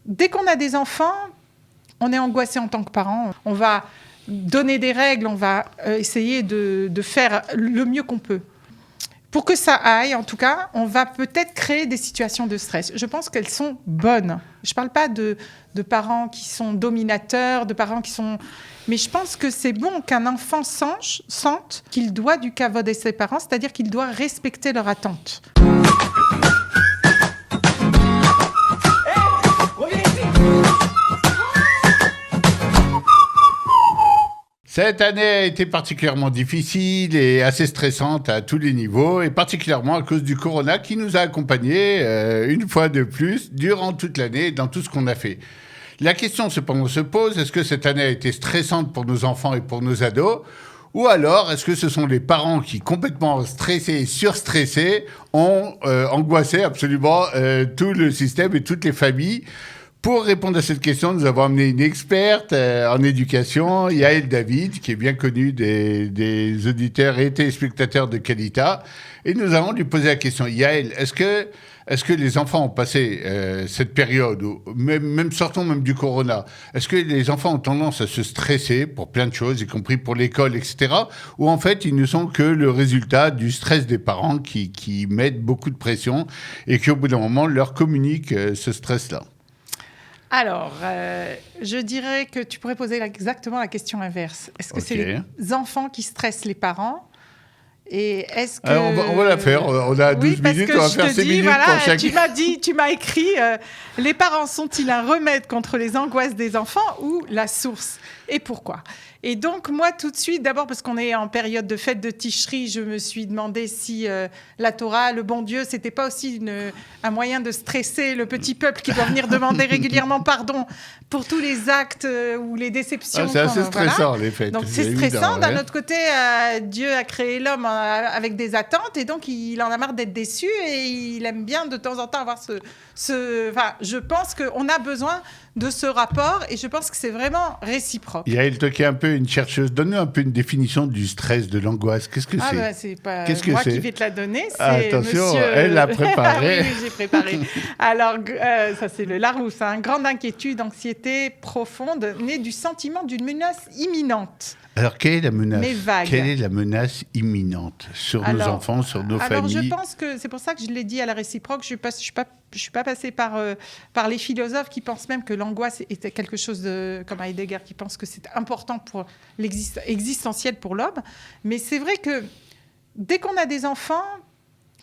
dès qu'on a des enfants, on est angoissé en tant que parent. On va donner des règles, on va essayer de faire le mieux qu'on peut. Pour que ça aille, en tout cas, on va peut-être créer des situations de stress. Je pense qu'elles sont bonnes. Je ne parle pas de parents qui sont dominateurs, de parents qui sont... Mais je pense que c'est bon qu'un enfant sente qu'il doit du kavod à ses parents, c'est-à-dire qu'il doit respecter leurs attentes. Cette année a été particulièrement difficile et assez stressante à tous les niveaux, et particulièrement à cause du corona qui nous a accompagnés une fois de plus durant toute l'année dans tout ce qu'on a fait. La question cependant se pose, est-ce que cette année a été stressante pour nos enfants et pour nos ados ? Ou alors, est-ce que ce sont les parents qui, complètement stressés et surstressés, ont angoissé absolument tout le système et toutes les familles ? Pour répondre à cette question, nous avons amené une experte en éducation, Yael David, qui est bien connue des auditeurs et téléspectateurs de Kalita. Et nous allons lui poser la question. Yael, est-ce que les enfants ont passé cette période, même sortons même du corona, est-ce que les enfants ont tendance à se stresser pour plein de choses, y compris pour l'école, etc. Ou en fait, ils ne sont que le résultat du stress des parents qui mettent beaucoup de pression et qui, au bout d'un moment, leur communiquent ce stress-là? Alors, je dirais que tu pourrais poser exactement la question inverse. Est-ce que c'est les enfants qui stressent les parents ? Et est-ce que... on va la faire. On a 12 minutes, on va faire 6 minutes pour chaque... Tu m'as écrit, les parents sont-ils un remède contre les angoisses des enfants ou la source ? Et pourquoi ? Et donc, moi, tout de suite, d'abord, parce qu'on est en période de fête de Tishri, je me suis demandé si la Torah, le bon Dieu, c'était pas aussi un moyen de stresser le petit peuple qui doit venir demander régulièrement pardon pour tous les actes ou les déceptions. C'est assez stressant, les fêtes. Donc, c'est stressant. D'un autre côté, Dieu a créé l'homme avec des attentes et donc il en a marre d'être déçu et il aime bien de temps en temps avoir Enfin, je pense qu'on a besoin de ce rapport et je pense que c'est vraiment réciproque. Yael, toi qui es un peu une chercheuse, donne-nous un peu une définition du stress, de l'angoisse. Qu'est-ce que c'est ? C'est pas moi qui vais te la donner, c'est attention, monsieur... elle l'a préparé. Oui, j'ai préparé. Alors, ça c'est le Larousse, grande inquiétude, anxiété profonde, née du sentiment d'une menace imminente. Alors, quelle est la menace ? Mais vague. Quelle est la menace imminente sur nos enfants, sur nos familles ? Alors, je pense que c'est pour ça que je l'ai dit à la réciproque. Je suis pas passée par les philosophes qui pensent même que l'angoisse était quelque chose comme Heidegger, qui pense que c'est important pour existentiel pour l'homme. Mais c'est vrai que dès qu'on a des enfants,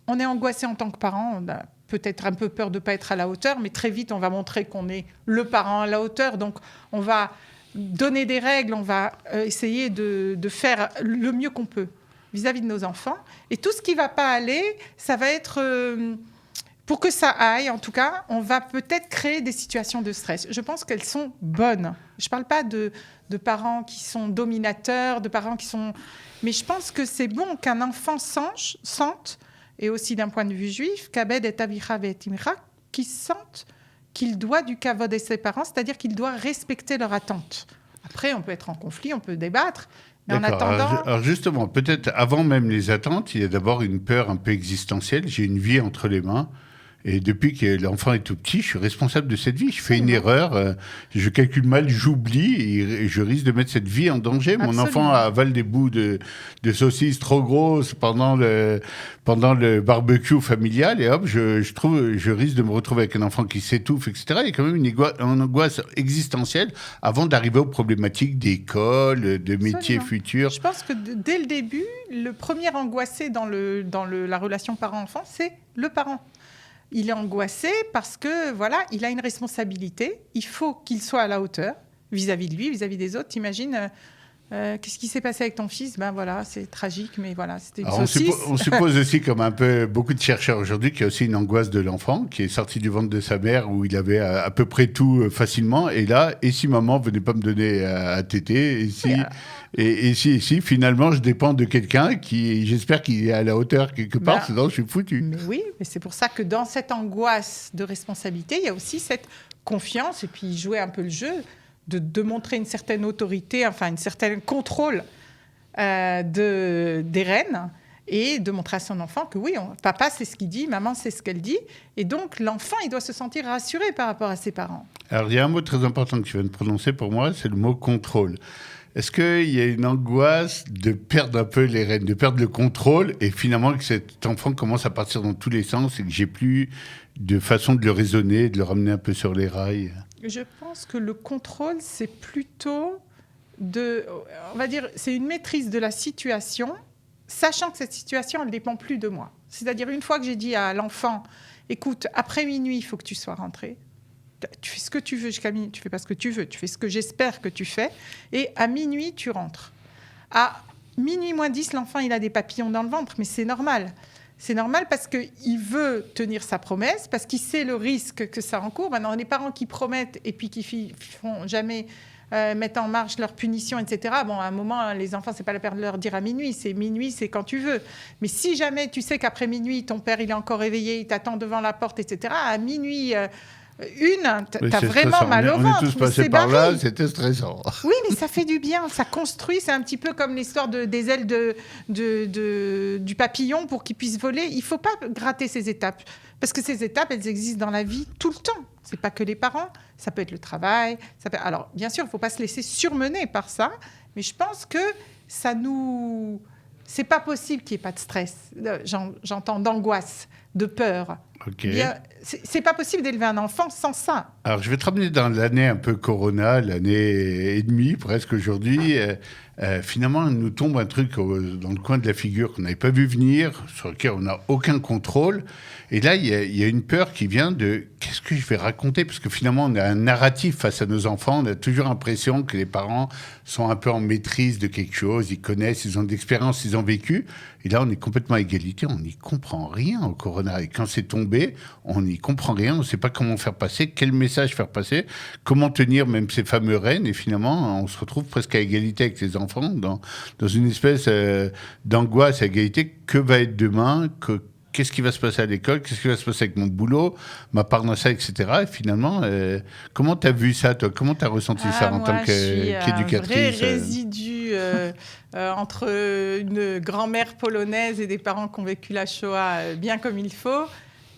on est angoissé en tant que parent. On a peut-être un peu peur de ne pas être à la hauteur, mais très vite, on va montrer qu'on est le parent à la hauteur. Donc, on va donner des règles, on va essayer de faire le mieux qu'on peut vis-à-vis de nos enfants. Et tout ce qui ne va pas aller, ça va être... pour que ça aille, en tout cas, on va peut-être créer des situations de stress. Je pense qu'elles sont bonnes. Je ne parle pas de parents qui sont dominateurs, de parents qui sont... Mais je pense que c'est bon qu'un enfant sente, et aussi d'un point de vue juif, qu'Abed et Avicha et Imra, qui sentent qu'il doit du kavod à ses parents, c'est-à-dire qu'il doit respecter leurs attentes. Après, on peut être en conflit, on peut débattre, mais D'accord. en attendant... Alors justement, peut-être avant même les attentes, il y a d'abord une peur un peu existentielle. J'ai une vie entre les mains. Et depuis que l'enfant est tout petit, je suis responsable de cette vie. Je fais une erreur, je calcule mal, j'oublie et je risque de mettre cette vie en danger. Absolument. Mon enfant avale des bouts de saucisses trop grosses pendant le barbecue familial et hop, je risque de me retrouver avec un enfant qui s'étouffe, etc. Il y a quand même une angoisse existentielle avant d'arriver aux problématiques d'école, de métiers futurs. Je pense que dès le début, le premier angoissé dans la relation parent-enfant, c'est le parent. Il est angoissé parce que, voilà, il a une responsabilité. Il faut qu'il soit à la hauteur vis-à-vis de lui, vis-à-vis des autres. T'imagines, qu'est-ce qui s'est passé avec ton fils ? Ben voilà, c'est tragique, mais voilà, c'était une saucisse. On suppose aussi, comme un peu beaucoup de chercheurs aujourd'hui, qu'il y a aussi une angoisse de l'enfant qui est sorti du ventre de sa mère où il avait à peu près tout facilement. Et là, et si maman venait pas me donner à téter ? Et si finalement je dépends de quelqu'un qui, j'espère qu'il est à la hauteur quelque part, sinon je suis foutu. Mais oui, mais c'est pour ça que dans cette angoisse de responsabilité, il y a aussi cette confiance et puis jouer un peu le jeu de montrer une certaine autorité, enfin un certain contrôle des rênes. et de montrer à son enfant que oui, papa c'est ce qu'il dit, maman c'est ce qu'elle dit. Et donc, l'enfant, il doit se sentir rassuré par rapport à ses parents. Alors, il y a un mot très important que tu viens de prononcer pour moi, c'est le mot contrôle. Est-ce qu'il y a une angoisse de perdre un peu les rênes, de perdre le contrôle et finalement que cet enfant commence à partir dans tous les sens et que j'ai plus de façon de le raisonner, de le ramener un peu sur les rails? Je pense que le contrôle, c'est plutôt on va dire, c'est une maîtrise de la situation, sachant que cette situation, elle ne dépend plus de moi. C'est-à-dire, une fois que j'ai dit à l'enfant, écoute, après minuit, il faut que tu sois rentré. Tu fais ce que tu veux jusqu'à minuit, tu fais pas ce que tu veux, tu fais ce que j'espère que tu fais, et à minuit, tu rentres. À minuit moins 10, l'enfant, il a des papillons dans le ventre, mais c'est normal. C'est normal parce qu'il veut tenir sa promesse, parce qu'il sait le risque que ça encourt. Maintenant, les parents qui promettent et puis qui font jamais mettre en marche leur punition, etc. Bon, à un moment, les enfants, c'est pas la peine de leur dire à minuit, c'est quand tu veux. Mais si jamais tu sais qu'après minuit, ton père, il est encore réveillé, il t'attend devant la porte, etc., à minuit... t'as vraiment stressant. On est tous passés par là, c'était stressant. Oui, mais ça fait du bien, ça construit, c'est un petit peu comme l'histoire des ailes du papillon pour qu'il puisse voler. Il ne faut pas gratter ces étapes, parce que ces étapes, elles existent dans la vie tout le temps. Ce n'est pas que les parents, ça peut être le travail. Alors, bien sûr, il ne faut pas se laisser surmener par ça, mais je pense que c'est pas possible qu'il n'y ait pas de stress. J'entends d'angoisse, de peur. Okay. C'est pas possible d'élever un enfant sans ça. Alors, je vais te ramener dans l'année un peu Corona, l'année et demie presque aujourd'hui. Finalement, il nous tombe un truc dans le coin de la figure qu'on n'avait pas vu venir, sur lequel on n'a aucun contrôle. Et là, il y a une peur qui vient de qu'est-ce que je vais raconter? Parce que finalement, on a un narratif face à nos enfants. On a toujours l'impression que les parents sont un peu en maîtrise de quelque chose. Ils connaissent, ils ont de l'expérience, ils ont vécu. Et là, on est complètement à égalité. On n'y comprend rien au Corona. Et quand c'est tombé, on n'y comprend rien. On ne sait pas comment faire passer, quel message faire passer, comment tenir même ces fameux rênes. Et finalement, on se retrouve presque à égalité avec les enfants, dans une espèce d'angoisse à égalité. Que va être demain? Qu'est-ce qui va se passer à l'école? Qu'est-ce qui va se passer avec mon boulot, ma part dans ça, etc. Et finalement, comment tu as vu ça, toi? Comment tu as ressenti ça en tant qu'éducatrice? Un vrai résidu entre une grand-mère polonaise et des parents qui ont vécu la Shoah bien comme il faut.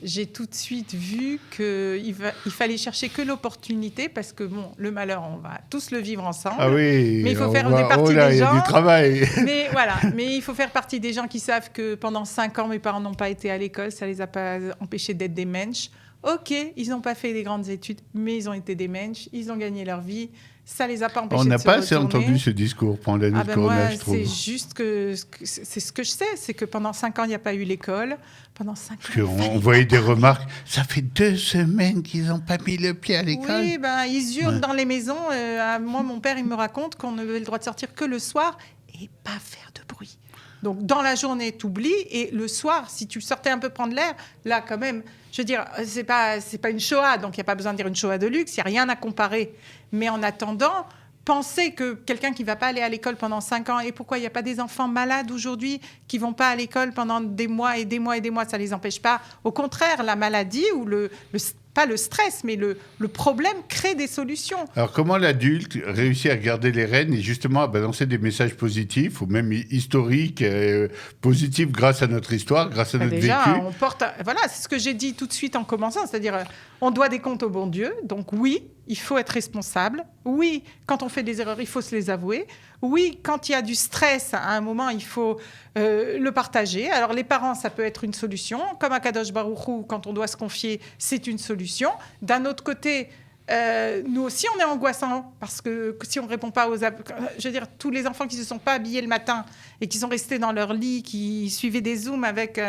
J'ai tout de suite vu qu'il fallait chercher que l'opportunité parce que bon, le malheur, on va tous le vivre ensemble. Ah oui, mais il faut faire partie des gens. Il y a du travail. Mais voilà, mais il faut faire partie des gens qui savent que pendant 5 ans, mes parents n'ont pas été à l'école, ça les a pas empêchés d'être des mensch. Ok, ils n'ont pas fait des grandes études, mais ils ont été des mensch, ils ont gagné leur vie. Ça les a pas empêchés de se retourner. On n'a pas assez entendu ce discours pendant l'année de Corona, je trouve. C'est juste que c'est ce que je sais, c'est que pendant 5 ans, il n'y a pas eu l'école. Pendant 5 ans... Parce qu'on voyait des remarques. Ça fait 2 semaines qu'ils n'ont pas mis le pied à l'école. Oui, ils hurlent dans les maisons. Moi, mon père, il me raconte qu'on avait le droit de sortir que le soir et pas faire de bruit. Donc, dans la journée, tu oublies. Et le soir, si tu sortais un peu prendre l'air, là, quand même, je veux dire, c'est pas une Shoah, donc il n'y a pas besoin de dire une Shoah de luxe, il n'y a rien à comparer. Mais en attendant, penser que quelqu'un qui ne va pas aller à l'école pendant 5 ans, et pourquoi il n'y a pas des enfants malades aujourd'hui qui ne vont pas à l'école pendant des mois et des mois et des mois, ça ne les empêche pas. Au contraire, la maladie ou pas le stress, mais le problème crée des solutions. Alors, comment l'adulte réussit à garder les rênes et justement à balancer des messages positifs ou même historiques, positifs grâce à notre histoire, grâce à notre vécu? On porte... Voilà, c'est ce que j'ai dit tout de suite en commençant, c'est-à-dire on doit des comptes au bon Dieu. Donc oui, il faut être responsable. Oui, quand on fait des erreurs, il faut se les avouer. Oui, quand il y a du stress, à un moment, il faut le partager. Alors, les parents, ça peut être une solution. Comme à Kadosh Baruch Hu, quand on doit se confier, c'est une solution. D'un autre côté, nous aussi, on est angoissant parce que si on ne répond pas je veux dire, tous les enfants qui ne se sont pas habillés le matin et qui sont restés dans leur lit, qui suivaient des Zooms avec...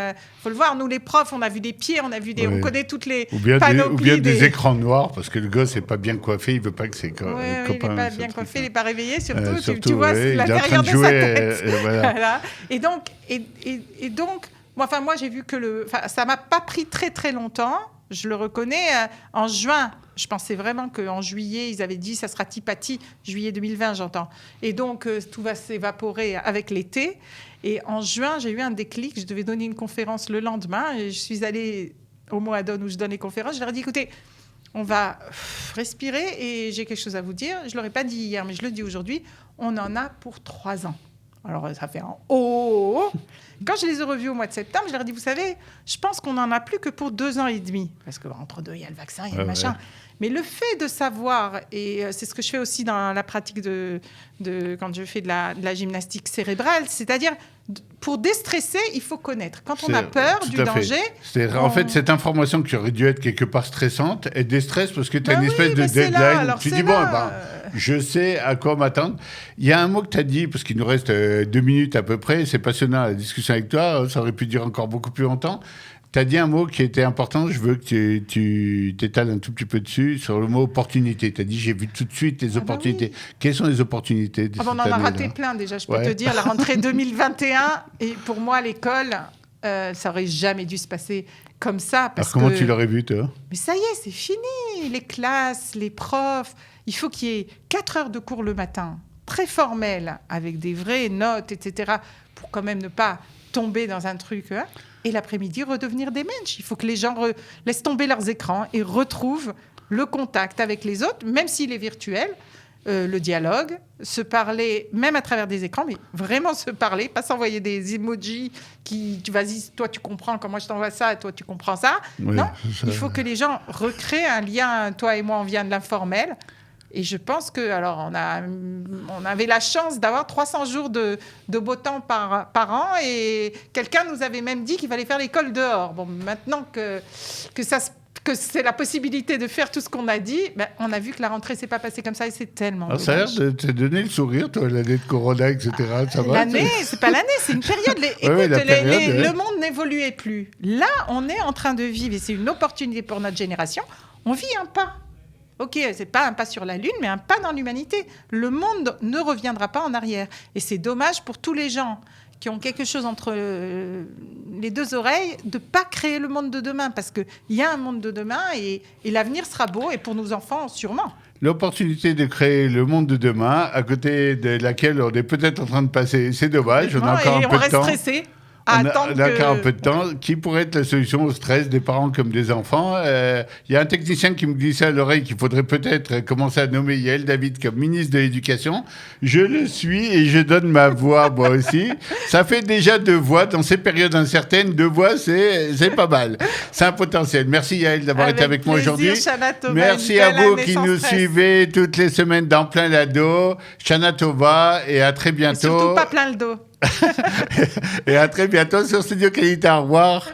faut le voir, nous, les profs, on a vu des pieds, on connaît toutes les panoplies. Ou bien des écrans noirs parce que le gosse n'est pas bien coiffé, il ne veut pas que ses copains... il n'est pas bien coiffé, il n'est pas réveillé, surtout tu vois l'intérieur de sa tête. Voilà. Et donc, moi, j'ai vu que ça ne m'a pas pris très, très longtemps. Je le reconnais. En juin, je pensais vraiment qu'en juillet, ils avaient dit ça sera tipati, juillet 2020, j'entends. Et donc, tout va s'évaporer avec l'été. Et en juin, j'ai eu un déclic. Je devais donner une conférence le lendemain. Et je suis allée au Moadon où je donne les conférences. Je leur ai dit, écoutez, on va respirer et j'ai quelque chose à vous dire. Je ne l'aurais pas dit hier, mais je le dis aujourd'hui. On en a pour 3 ans. Alors, ça fait un oh. Quand je les ai revus au mois de septembre, je leur ai dit, vous savez, je pense qu'on n'en a plus que pour 2 ans et demi. Parce qu'entre deux, il y a le vaccin, il y a le machin. Ouais. Mais le fait de savoir, et c'est ce que je fais aussi dans la pratique quand je fais de la gymnastique cérébrale, c'est-à-dire, pour déstresser, il faut connaître. Quand on a peur du danger... En fait, cette information qui aurait dû être quelque part stressante, elle déstresse parce que tu as une espèce de deadline. Tu dis, je sais à quoi m'attendre. Il y a un mot que tu as dit, parce qu'il nous reste 2 minutes à peu près, c'est passionnant la discussion avec toi, ça aurait pu durer encore beaucoup plus longtemps. Tu as dit un mot qui était important, je veux que tu t'étales un tout petit peu dessus, sur le mot opportunité. Tu as dit, j'ai vu tout de suite les opportunités. Oui. Quelles sont les opportunités on en a raté plein déjà, je peux te dire. La rentrée 2021, et pour moi, l'école, ça aurait jamais dû se passer comme ça. Alors comment tu l'aurais vu, toi ? Mais ça y est, c'est fini. Les classes, les profs, il faut qu'il y ait 4 heures de cours le matin, très formel, avec des vraies notes, etc., pour quand même ne pas tomber dans un truc... Et l'après-midi, redevenir des mensch. Il faut que les gens laissent tomber leurs écrans et retrouvent le contact avec les autres, même s'il est virtuel, le dialogue, se parler, même à travers des écrans, mais vraiment se parler, pas s'envoyer des emojis qui, vas-y, toi tu comprends, quand moi je t'envoie ça, et toi tu comprends ça. Oui, non, il faut que les gens recréent un lien, toi et moi on vient de l'informel. Et je pense que, alors, on avait la chance d'avoir 300 jours de beau temps par an, et quelqu'un nous avait même dit qu'il fallait faire l'école dehors. Bon, maintenant que c'est la possibilité de faire tout ce qu'on a dit, on a vu que la rentrée ne s'est pas passée comme ça, et c'est tellement dommage. Ça a l'air de te donner le sourire, toi, l'année de Corona, etc. Ça va, l'année, c'est pas l'année, c'est une période. Écoute, le monde n'évoluait plus. Là, on est en train de vivre, et c'est une opportunité pour notre génération, on vit un pas. Ok, c'est pas un pas sur la Lune, mais un pas dans l'humanité. Le monde ne reviendra pas en arrière. Et c'est dommage pour tous les gens qui ont quelque chose entre les 2 oreilles de ne pas créer le monde de demain. Parce qu'il y a un monde de demain et l'avenir sera beau, et pour nos enfants, sûrement. L'opportunité de créer le monde de demain, à côté de laquelle on est peut-être en train de passer, c'est dommage. On a encore un peu de temps. Stressé. On a encore un peu de temps. Qui pourrait être la solution au stress des parents comme des enfants ? Il y a un technicien qui me glissait à l'oreille qu'il faudrait peut-être commencer à nommer Yael David comme ministre de l'Éducation. Je le suis et je donne ma voix, moi aussi. Ça fait déjà 2 voix. Dans ces périodes incertaines, 2 voix, c'est pas mal. C'est un potentiel. Merci Yael d'avoir été avec moi aujourd'hui. Merci à vous qui nous suivez toutes les semaines dans Plein la dos. Shana Tova, et à très bientôt. Et surtout pas plein le dos. Et à très bientôt sur Studio Qualité. Au revoir.